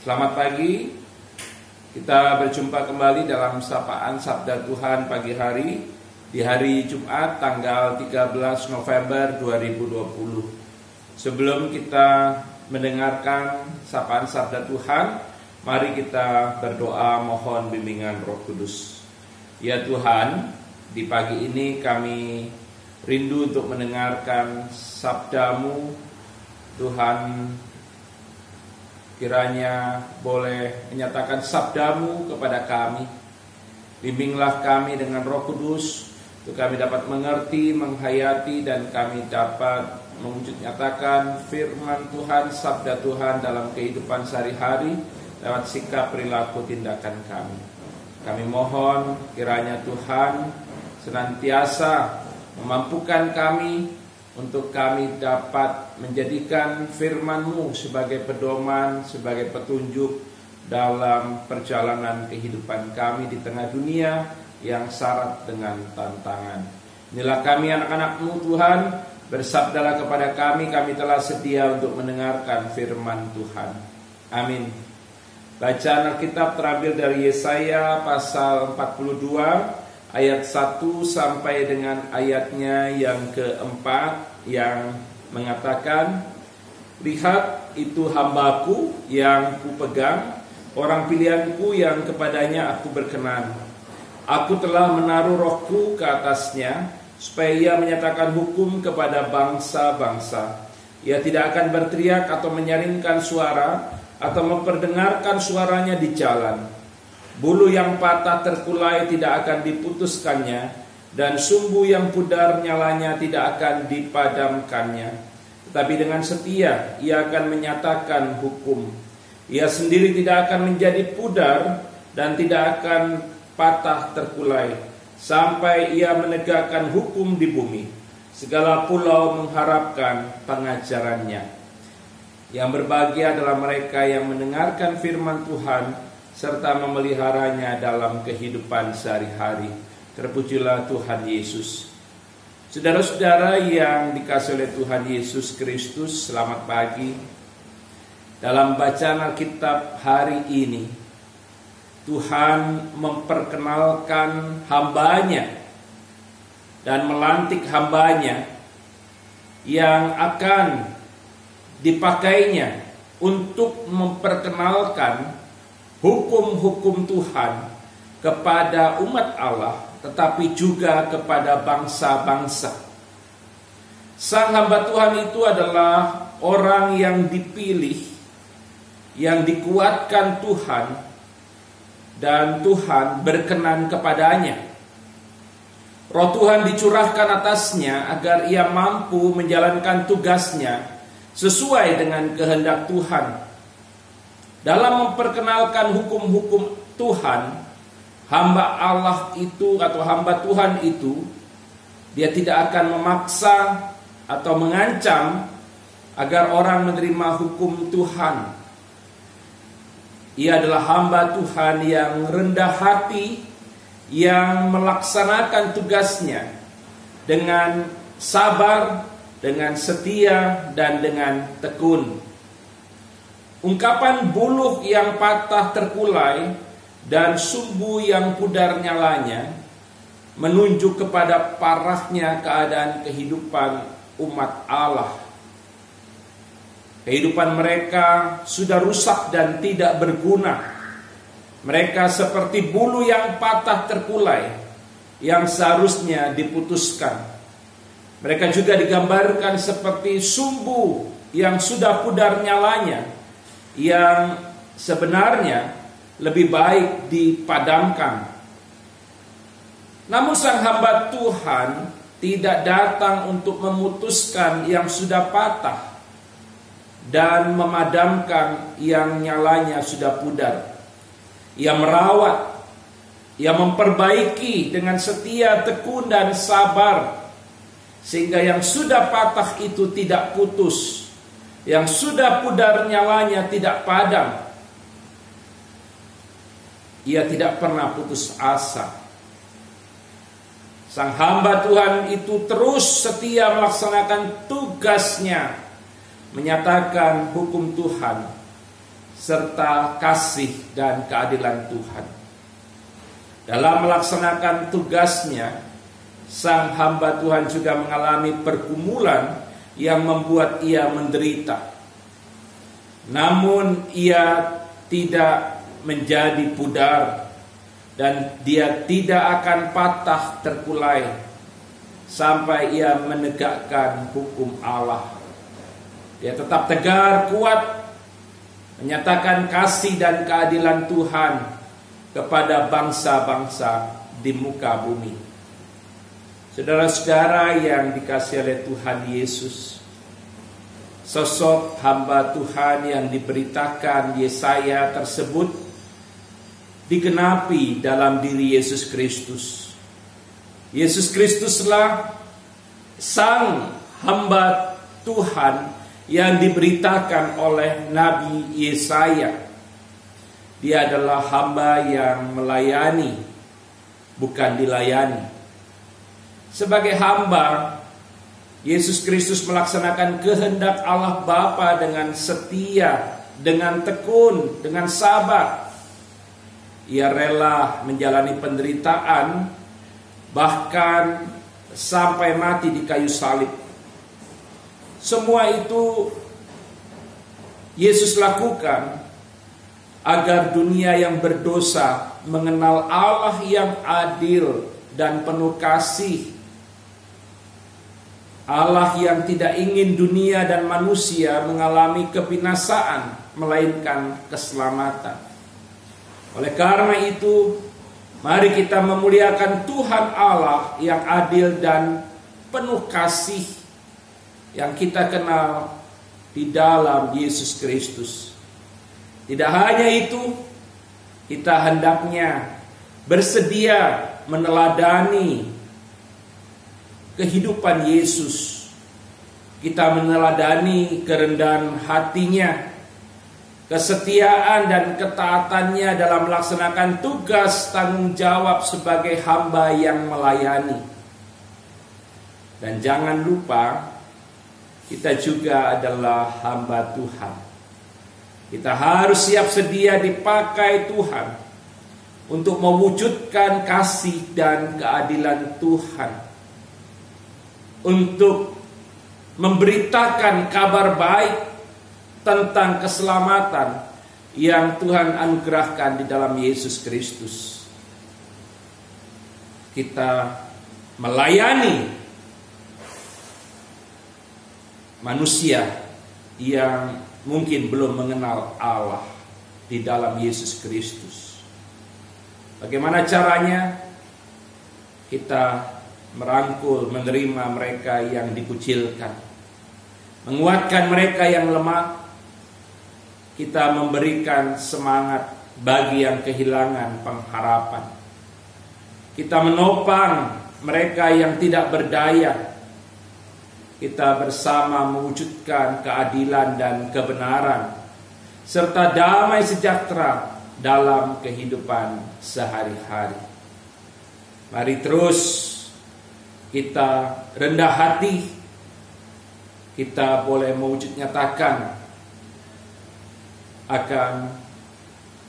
Selamat pagi. Kita berjumpa kembali dalam sapaan Sabda Tuhan pagi hari di hari Jumat tanggal 13 November 2020. Sebelum kita mendengarkan sapaan Sabda Tuhan, mari kita berdoa mohon bimbingan Roh Kudus. Ya Tuhan, di pagi ini kami rindu untuk mendengarkan sabda-Mu. Tuhan, kiranya boleh menyatakan sabda-Mu kepada kami. Bimbinglah kami dengan Roh Kudus, untuk kami dapat mengerti, menghayati, dan kami dapat menyatakan firman Tuhan, sabda Tuhan dalam kehidupan sehari-hari, lewat sikap, perilaku, tindakan kami. Kami mohon kiranya Tuhan senantiasa memampukan kami untuk kami dapat menjadikan firman-Mu sebagai pedoman, sebagai petunjuk dalam perjalanan kehidupan kami di tengah dunia yang syarat dengan tantangan. Inilah kami anak-anak-Mu Tuhan, bersabdalah kepada kami telah sedia untuk mendengarkan firman Tuhan. Amin. Bacaan Alkitab terambil dari Yesaya pasal 42 ayat 1 sampai dengan ayatnya yang keempat, yang mengatakan, lihat itu hambaku yang kupegang, orang pilihanku yang kepadanya aku berkenan. Aku telah menaruh rohku ke atasnya, supaya ia menyatakan hukum kepada bangsa-bangsa. Ia tidak akan berteriak atau menyaringkan suara, atau memperdengarkan suaranya di jalan. Bulu yang patah terkulai tidak akan diputuskannya, dan sumbu yang pudar nyalanya tidak akan dipadamkannya. Tetapi dengan setia ia akan menyatakan hukum. Ia sendiri tidak akan menjadi pudar dan tidak akan patah terkulai, sampai ia menegakkan hukum di bumi. Segala pulau mengharapkan pengajarannya. Yang berbahagia adalah mereka yang mendengarkan firman Tuhan serta memeliharanya dalam kehidupan sehari-hari. Terpujilah Tuhan Yesus. Saudara-saudara yang dikasihi oleh Tuhan Yesus Kristus, selamat pagi. Dalam bacaan Alkitab hari ini, Tuhan memperkenalkan hamba-Nya dan melantik hamba-Nya yang akan dipakainya untuk memperkenalkan hukum-hukum Tuhan kepada umat Allah, tetapi juga kepada bangsa-bangsa. Sang hamba Tuhan itu adalah orang yang dipilih, yang dikuatkan Tuhan, dan Tuhan berkenan kepadanya. Roh Tuhan dicurahkan atasnya agar ia mampu menjalankan tugasnya sesuai dengan kehendak Tuhan. Dalam memperkenalkan hukum-hukum Tuhan, hamba Allah itu atau hamba Tuhan itu, dia tidak akan memaksa atau mengancam agar orang menerima hukum Tuhan. Ia adalah hamba Tuhan yang rendah hati, yang melaksanakan tugasnya dengan sabar, dengan setia, dan dengan tekun. Ungkapan buluh yang patah terkulai dan sumbu yang pudar nyalanya menunjuk kepada parahnya keadaan kehidupan umat Allah. Kehidupan mereka sudah rusak dan tidak berguna. Mereka seperti bulu yang patah terkulai yang seharusnya diputuskan. Mereka juga digambarkan seperti sumbu yang sudah pudar nyalanya, yang sebenarnya lebih baik dipadamkan. Namun sang hamba Tuhan tidak datang untuk memutuskan yang sudah patah dan memadamkan yang nyalanya sudah pudar. Ia merawat, ia memperbaiki dengan setia, tekun, dan sabar, sehingga yang sudah patah itu tidak putus, yang sudah pudar nyalanya tidak padam. Ia tidak pernah putus asa. Sang hamba Tuhan itu terus setia melaksanakan tugasnya, menyatakan hukum Tuhan, serta kasih dan keadilan Tuhan. Dalam melaksanakan tugasnya, sang hamba Tuhan juga mengalami pergumulan yang membuat ia menderita. Namun ia tidak menjadi pudar dan dia tidak akan patah terkulai sampai ia menegakkan hukum Allah. Dia tetap tegar, kuat, menyatakan kasih dan keadilan Tuhan kepada bangsa-bangsa di muka bumi. Saudara-saudara yang dikasihi oleh Tuhan Yesus, sosok hamba Tuhan yang diberitakan Yesaya tersebut digenapi dalam diri Yesus Kristus. Yesus Kristuslah sang hamba Tuhan yang diberitakan oleh Nabi Yesaya. Dia adalah hamba yang melayani, bukan dilayani. Sebagai hamba, Yesus Kristus melaksanakan kehendak Allah Bapa dengan setia, dengan tekun, dengan sabar. Ia rela menjalani penderitaan, bahkan sampai mati di kayu salib. Semua itu Yesus lakukan agar dunia yang berdosa mengenal Allah yang adil dan penuh kasih. Allah yang tidak ingin dunia dan manusia mengalami kebinasaan, melainkan keselamatan. Oleh karena itu, mari kita memuliakan Tuhan Allah yang adil dan penuh kasih yang kita kenal di dalam Yesus Kristus. Tidak hanya itu, kita hendaknya bersedia meneladani kehidupan Yesus. Kita meneladani kerendahan hatinya, kesetiaan dan ketaatannya dalam melaksanakan tugas tanggung jawab sebagai hamba yang melayani. Dan jangan lupa, kita juga adalah hamba Tuhan. Kita harus siap sedia dipakai Tuhan untuk mewujudkan kasih dan keadilan Tuhan, untuk memberitakan kabar baik tentang keselamatan yang Tuhan anugerahkan di dalam Yesus Kristus. Kita melayani manusia yang mungkin belum mengenal Allah di dalam Yesus Kristus. Bagaimana caranya? Kita merangkul, menerima mereka yang dikucilkan, menguatkan mereka yang lemah. Kita memberikan semangat bagi yang kehilangan pengharapan. Kita menopang mereka yang tidak berdaya. Kita bersama mewujudkan keadilan dan kebenaran serta damai sejahtera dalam kehidupan sehari-hari. Mari terus kita rendah hati. Kita boleh mewujud nyatakan akan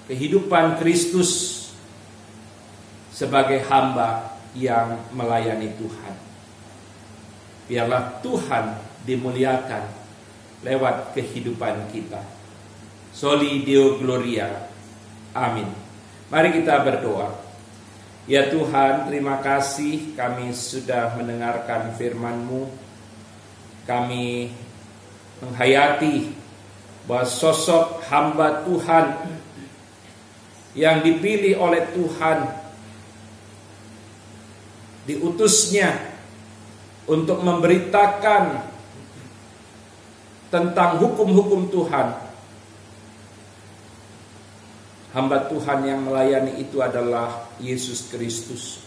kehidupan Kristus sebagai hamba yang melayani Tuhan. Biarlah Tuhan dimuliakan lewat kehidupan kita. Soli Deo Gloria. Amin. Mari kita berdoa. Ya Tuhan, terima kasih kami sudah mendengarkan firman-Mu. Kami menghayati bahwa sosok hamba Tuhan yang dipilih oleh Tuhan, diutusnya untuk memberitakan tentang hukum-hukum Tuhan. Hamba Tuhan yang melayani itu adalah Yesus Kristus.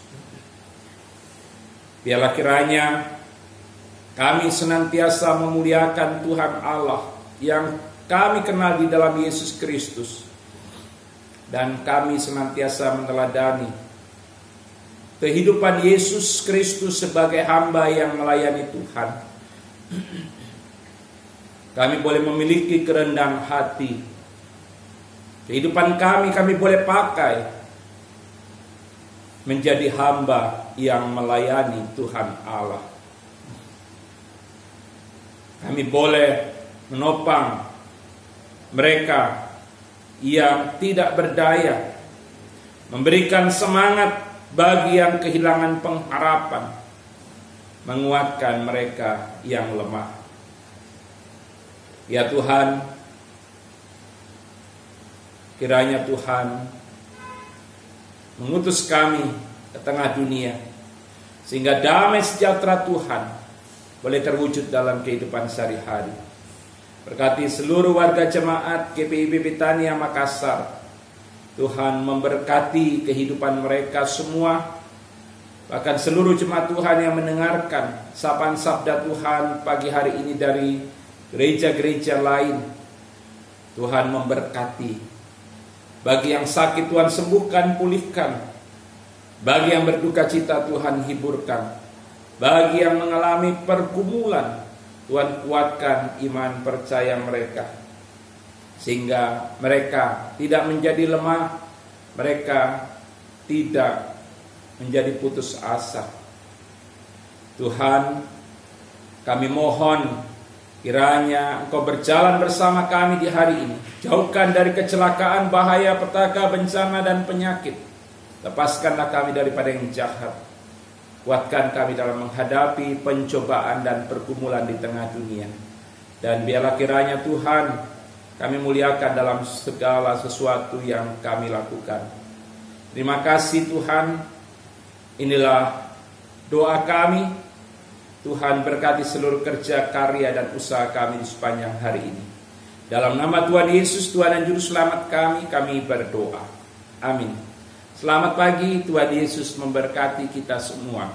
Biarlah kiranya kami senantiasa memuliakan Tuhan Allah yang kami kenal di dalam Yesus Kristus, dan kami senantiasa meneladani kehidupan Yesus Kristus sebagai hamba yang melayani Tuhan. Kami boleh memiliki kerendahan hati Kehidupan kami boleh pakai menjadi hamba yang melayani Tuhan Allah. Kami boleh menopang mereka yang tidak berdaya, memberikan semangat bagi yang kehilangan pengharapan, menguatkan mereka yang lemah. Ya Tuhan, kiranya Tuhan mengutus kami ke tengah dunia, sehingga damai sejahtera Tuhan boleh terwujud dalam kehidupan sehari-hari. Berkati seluruh warga jemaat GPIB Betania Makassar. Tuhan memberkati kehidupan mereka semua, bahkan seluruh jemaat Tuhan yang mendengarkan sapaan sabda Tuhan pagi hari ini dari gereja-gereja lain. Tuhan memberkati. Bagi yang sakit Tuhan sembuhkan, pulihkan. Bagi yang berduka cita Tuhan hiburkan. Bagi yang mengalami pergumulan, Tuhan kuatkan iman percaya mereka, sehingga mereka tidak menjadi lemah, mereka tidak menjadi putus asa. Tuhan, kami mohon kiranya Engkau berjalan bersama kami di hari ini. Jauhkan dari kecelakaan, bahaya, petaka, bencana, dan penyakit. Lepaskanlah kami daripada yang jahat. Kuatkan kami dalam menghadapi pencobaan dan pergumulan di tengah dunia. Dan biarlah kiranya Tuhan, kami muliakan dalam segala sesuatu yang kami lakukan. Terima kasih Tuhan. Inilah doa kami. Tuhan berkati seluruh kerja, karya, dan usaha kami di sepanjang hari ini. Dalam nama Tuhan Yesus, Tuhan dan Juru Selamat kami berdoa. Amin. Selamat pagi, Tuhan Yesus memberkati kita semua.